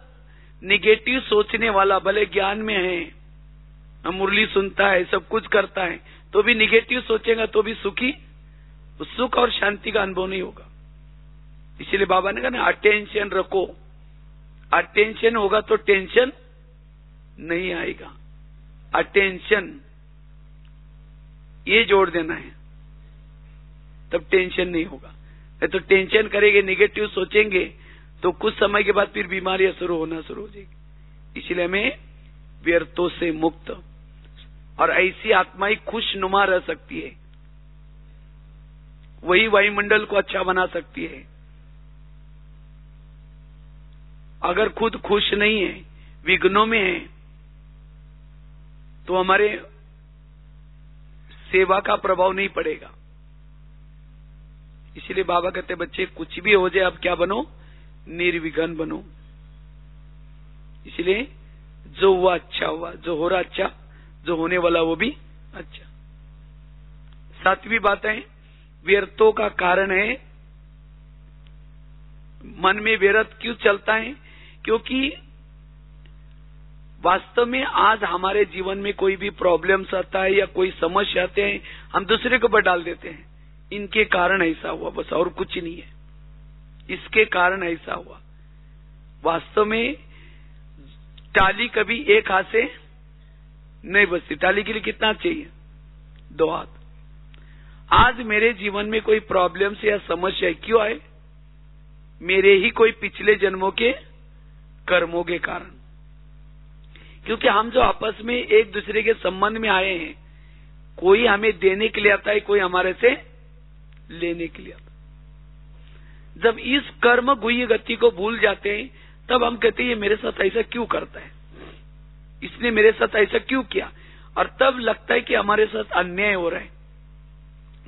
निगेटिव सोचने वाला भले ज्ञान में है, मुरली सुनता है, सब कुछ करता है, तो भी निगेटिव सोचेगा तो भी सुख और शांति का अनुभव नहीं होगा। इसीलिए बाबा ने कहा ना, अटेंशन रखो। अटेंशन होगा तो टेंशन नहीं आएगा। अटेंशन ये जोड़ देना है, तब टेंशन नहीं होगा। नहीं तो टेंशन करेंगे, निगेटिव सोचेंगे तो कुछ समय के बाद फिर बीमारियां होना शुरू हो जाएगी। इसलिए हमें व्यर्थों से मुक्त, और ऐसी आत्मा ही खुशनुमा रह सकती है, वही वायुमंडल को अच्छा बना सकती है। अगर खुद खुश नहीं है, विघ्नों में है, तो हमारे सेवा का प्रभाव नहीं पड़ेगा। इसलिए बाबा कहते बच्चे कुछ भी हो जाए, अब क्या बनो? निर्विघ्न बनो। इसलिए जो हुआ अच्छा हुआ, जो हो रहा अच्छा, जो होने वाला वो भी अच्छा। 7वीं बात है, व्यर्थों का कारण है, मन में व्यर्थ क्यों चलता है? क्योंकि वास्तव में आज हमारे जीवन में कोई भी प्रॉब्लम्स आता है या कोई समस्या आते हैं, हम दूसरे के ऊपर डाल देते हैं, इनके कारण ऐसा हुआ, बस और कुछ नहीं है, इसके कारण ऐसा हुआ। वास्तव में टाली कभी एक हाथ से नहीं बचती। टाली के लिए कितना चाहिए? 2 हाथ। आज मेरे जीवन में कोई प्रॉब्लम या समस्या क्यों आए? मेरे ही कोई पिछले जन्मों के कर्मों के कारण। क्योंकि हम जो आपस में एक दूसरे के संबंध में आए हैं, कोई हमें देने के लिए आता है, कोई हमारे से लेने के लिए आता है। जब इस कर्म गुह्य गति को भूल जाते हैं, तब हम कहते हैं ये मेरे साथ ऐसा क्यों करता है, इसने मेरे साथ ऐसा क्यों किया, और तब लगता है कि हमारे साथ अन्याय हो रहा है।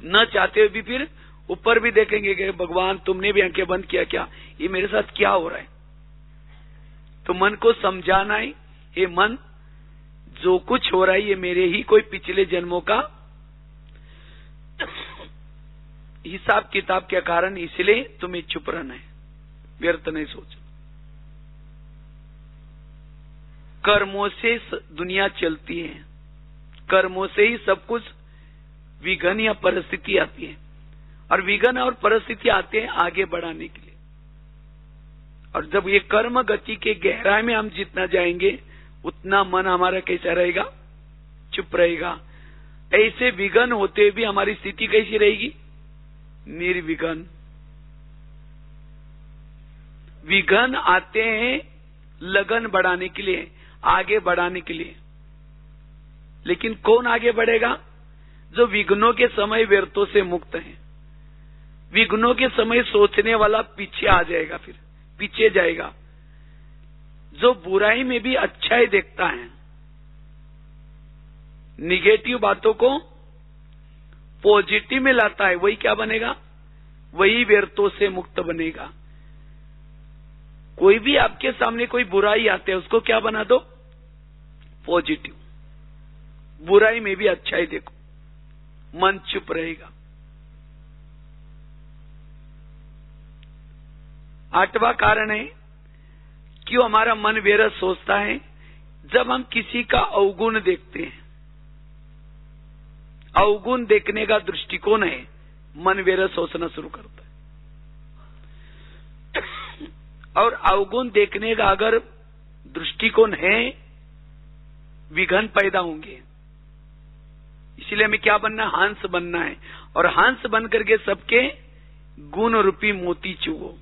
न चाहते हुए भी फिर ऊपर भी देखेंगे कि भगवान तुमने भी आंखें बंद किया क्या, ये मेरे साथ क्या हो रहा है। तो मन को समझाना है, ये मन जो कुछ हो रहा है ये मेरे ही कोई पिछले जन्मों का हिसाब किताब के कारण, इसलिए तुम्हें चुप रहना है, व्यर्थ नहीं सोचना। कर्मों से दुनिया चलती है, कर्मों से ही सब कुछ विघ्न या परिस्थिति आती है, और विघ्न और परिस्थिति आते हैं आगे बढ़ाने के लिए। और जब ये कर्म गति के गहराई में हम जितना जाएंगे, उतना मन हमारा कैसा रहेगा? चुप रहेगा। ऐसे विघ्न होते भी हमारी स्थिति कैसी रहेगी? निर्विघ्न। विघ्न आते हैं लगन बढ़ाने के लिए, आगे बढ़ाने के लिए, लेकिन कौन आगे बढ़ेगा? जो विघ्नों के समय व्यर्थों से मुक्त है। विघ्नों के समय सोचने वाला पीछे आ जाएगा, फिर पीछे जाएगा। जो बुराई में भी अच्छाई देखता है, निगेटिव बातों को पॉजिटिव में लाता है, वही क्या बनेगा? वही व्यर्थों से मुक्त बनेगा। कोई भी आपके सामने कोई बुराई आते है, उसको क्या बना दो? पॉजिटिव। बुराई में भी अच्छाई देखो, मन चुप रहेगा। 8वां कारण है क्यों हमारा मन व्यर्थ सोचता है? जब हम किसी का अवगुण देखते हैं, अवगुण देखने का दृष्टिकोण है, मन व्यर्थ सोचना शुरू करता है। और अवगुण देखने का अगर दृष्टिकोण है, विघ्न पैदा होंगे। इसलिए हमें क्या बनना? हंस बनना है, और हंस बन करके सबके गुण रूपी मोती चुगो।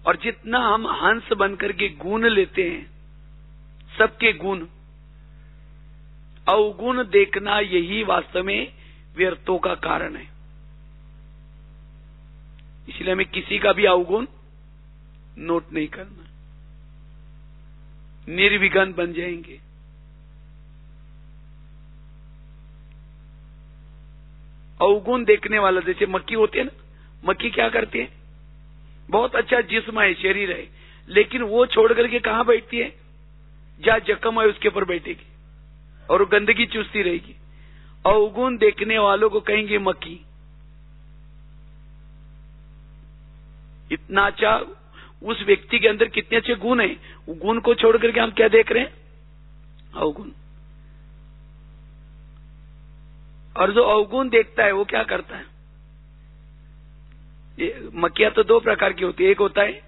और जितना हम हंस बनकर के गुण लेते हैं, सबके गुण, अवगुण देखना यही वास्तव में व्यर्थों का कारण है। इसलिए हमें किसी का भी अवगुण नोट नहीं करना, निर्विघ्न बन जाएंगे। अवगुण देखने वाला, जैसे मक्खी होती है ना, मक्खी क्या करती है, बहुत अच्छा जिस्म है, शरीर है, लेकिन वो छोड़ करके कहां बैठती है, जहां जख्म है उसके ऊपर बैठेगी और गंदगी चूसती रहेगी। अवगुण देखने वालों को कहेंगे मक्खी। इतना अच्छा उस व्यक्ति के अंदर कितने अच्छे गुण हैं, वो गुण को छोड़ करके हम क्या देख रहे हैं, अवगुण। और जो अवगुण देखता है वो क्या करता है, ये मक्खियां तो दो प्रकार की होती है। एक होता है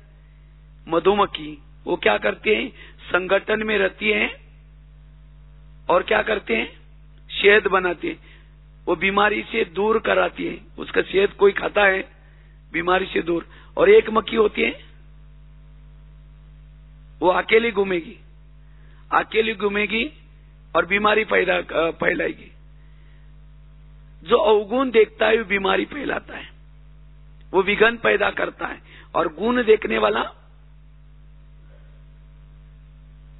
मधुमक्खी, वो क्या करती है, संगठन में रहती है और क्या करते हैं, शहद बनाती है, वो बीमारी से दूर कराती है, उसका शहद कोई खाता है बीमारी से दूर। और एक मक्खी होती है, वो अकेली घूमेगी, अकेली घूमेगी और बीमारी फैलाएगी। जो अवगुण देखता है वो बीमारी फैलाता है, वो विघ्न पैदा करता है, और गुण देखने वाला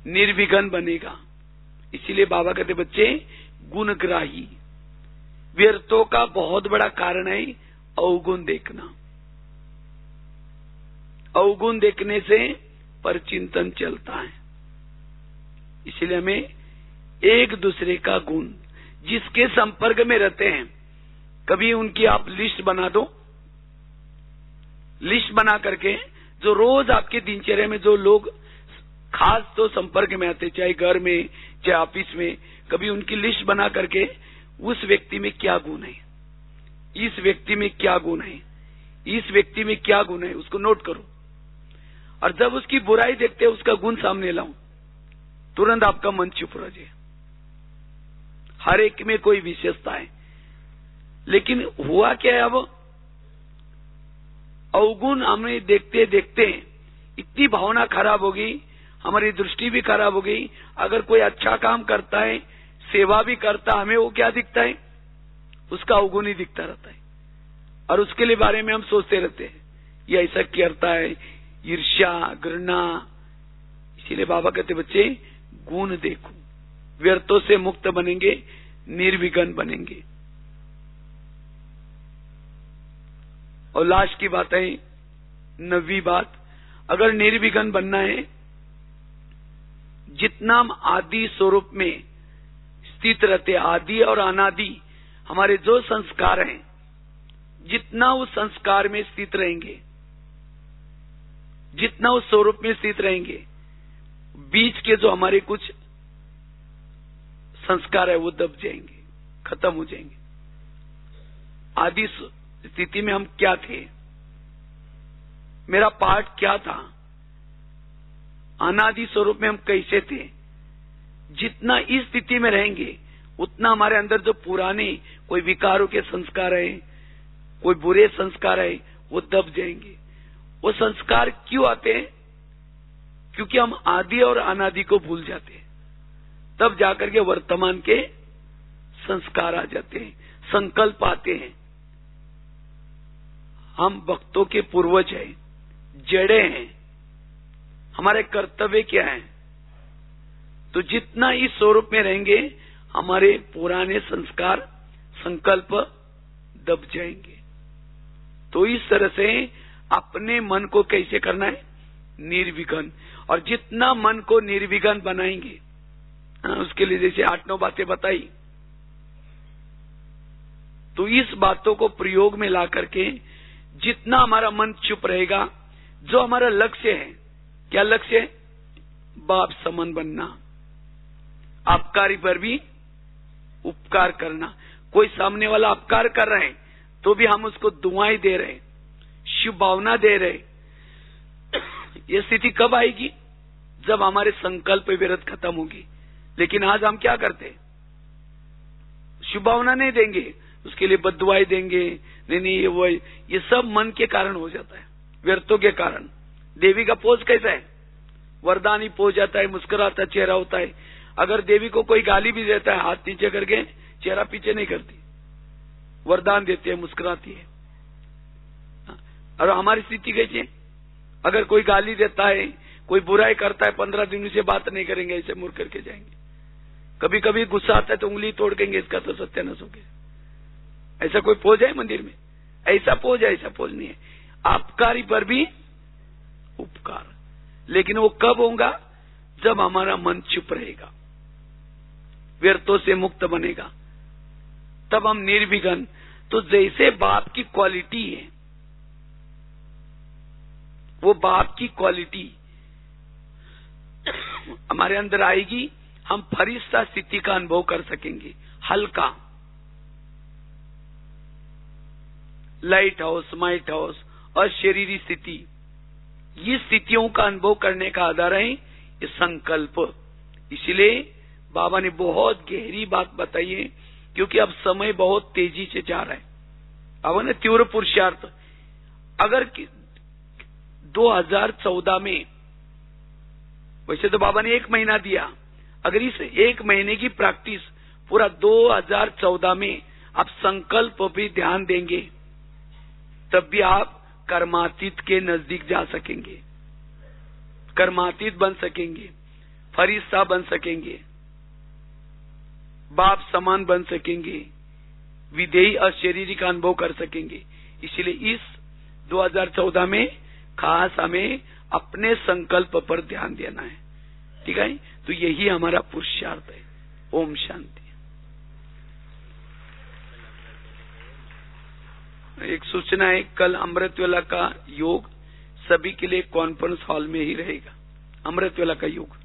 निर्विघ्न बनेगा। इसीलिए बाबा कहते बच्चे गुणग्राही। व्यर्थों का बहुत बड़ा कारण है अवगुण देखना। अवगुण देखने से परचिंतन चलता है। इसलिए हमें एक दूसरे का गुण, जिसके संपर्क में रहते हैं, कभी उनकी आप लिस्ट बना दो, लिस्ट बना करके जो रोज आपके दिनचर्या में जो लोग खास तो संपर्क में आते, चाहे घर में चाहे ऑफिस में, कभी उनकी लिस्ट बना करके उस व्यक्ति में क्या गुण है, इस व्यक्ति में क्या गुण है, इस व्यक्ति में क्या गुण है, उसको नोट करो। और जब उसकी बुराई देखते उसका गुण सामने लाऊं, तुरंत आपका मन चुप रह जाए। हर एक में कोई विशेषता है, लेकिन हुआ क्या है, अब अवगुण हमें देखते देखते इतनी भावना खराब हो गई, हमारी दृष्टि भी खराब हो गई। अगर कोई अच्छा काम करता है, सेवा भी करता, हमें वो क्या दिखता है, उसका अवगुण ही दिखता रहता है, और उसके लिए बारे में हम सोचते रहते हैं, ये ऐसा करता है, ईर्ष्या घृणा। इसीलिए बाबा कहते बच्चे गुण देखो, व्यर्थों से मुक्त बनेंगे, निर्विघ्न बनेंगे। और लास्ट की बात है, 9वीं बात, अगर निर्विघ्न बनना है, जितना हम आदि स्वरूप में स्थित रहते, आदि और अनादि हमारे जो संस्कार हैं, जितना उस संस्कार में स्थित रहेंगे, जितना उस स्वरूप में स्थित रहेंगे, बीच के जो हमारे कुछ संस्कार है वो दब जाएंगे, खत्म हो जाएंगे। आदि स्थिति में हम क्या थे, मेरा पाठ क्या था, अनादि स्वरूप में हम कैसे थे, जितना इस स्थिति में रहेंगे उतना हमारे अंदर जो पुराने कोई विकारों के संस्कार है, कोई बुरे संस्कार है, वो दब जाएंगे। वो संस्कार क्यों आते हैं, क्योंकि हम आदि और अनादि को भूल जाते हैं, तब जाकर के वर्तमान के संस्कार आ जाते हैं, संकल्प आते हैं। हम भक्तों के पूर्वज हैं, जड़े हैं, हमारे कर्तव्य क्या है, तो जितना इस स्वरूप में रहेंगे हमारे पुराने संस्कार संकल्प दब जाएंगे। तो इस तरह से अपने मन को कैसे करना है, निर्विघ्न। और जितना मन को निर्विघ्न बनाएंगे, उसके लिए जैसे 8-9 बातें बताई, तो इस बातों को प्रयोग में ला करके जितना हमारा मन चुप रहेगा, जो हमारा लक्ष्य है, क्या लक्ष्य है, बाप समान बनना, अपकारी पर भी उपकार करना। कोई सामने वाला अपकार कर रहे हैं तो भी हम उसको दुआएं दे रहे, शुभ भावना दे रहे। ये स्थिति कब आएगी, जब हमारे संकल्प विरोध खत्म होगी। लेकिन आज हम क्या करते, शुभ भावना नहीं देंगे, उसके लिए बद्दुआएं देंगे, नहीं ये सब मन के कारण हो जाता है, व्यर्थों के कारण। देवी का पोज कैसा है? वरदानी पोज आता है, मुस्कुराता चेहरा होता है। अगर देवी को कोई गाली भी देता है, हाथ नीचे करके, चेहरा पीछे नहीं करती, वरदान देती है, मुस्कुराती है। और हमारी स्थिति कैसी है? अगर कोई गाली देता है, कोई बुराई करता है, 15 दिन से बात नहीं करेंगे, ऐसे मुड़ करके जाएंगे। कभी कभी गुस्सा आता है तो उंगली तोड़ देंगे, इसका तो सत्यानाश हो गया। ऐसा कोई पोज है मंदिर में? ऐसा पोज है? ऐसा पोज नहीं है। आपकारी पर भी उपकार, लेकिन वो कब होगा? जब हमारा मन चुप रहेगा, व्यर्थों से मुक्त बनेगा, तब हम निर्विघ्न। तो जैसे बाप की क्वालिटी है, वो बाप की क्वालिटी हमारे अंदर आएगी, हम फरिश्ता स्थिति का अनुभव कर सकेंगे। हल्का, लाइट हाउस, माइट हाउस और शरीरी स्थिति, ये स्थितियों का अनुभव करने का आधार है ये संकल्प। इसलिए बाबा ने बहुत गहरी बात बताई है, क्योंकि अब समय बहुत तेजी से जा रहा है। बाबा ने तीव्र पुरुषार्थ, अगर 2014 में, वैसे तो बाबा ने 1 महीना दिया, अगर इस 1 महीने की प्रैक्टिस पूरा 2014 में आप संकल्प भी ध्यान देंगे, तब भी आप कर्मातीत के नजदीक जा सकेंगे, कर्मातीत बन सकेंगे, फरिश्ता बन सकेंगे, बाप समान बन सकेंगे, विधेयी और शरीरी का अनुभव कर सकेंगे। इसलिए इस 2014 में खास हमें अपने संकल्प पर ध्यान देना है, ठीक है? तो यही हमारा पुरुषार्थ है। ओम शांति। एक सूचना है, कल अमृतवेला का योग सभी के लिए कॉन्फ्रेंस हॉल में ही रहेगा। अमृतवेला का योग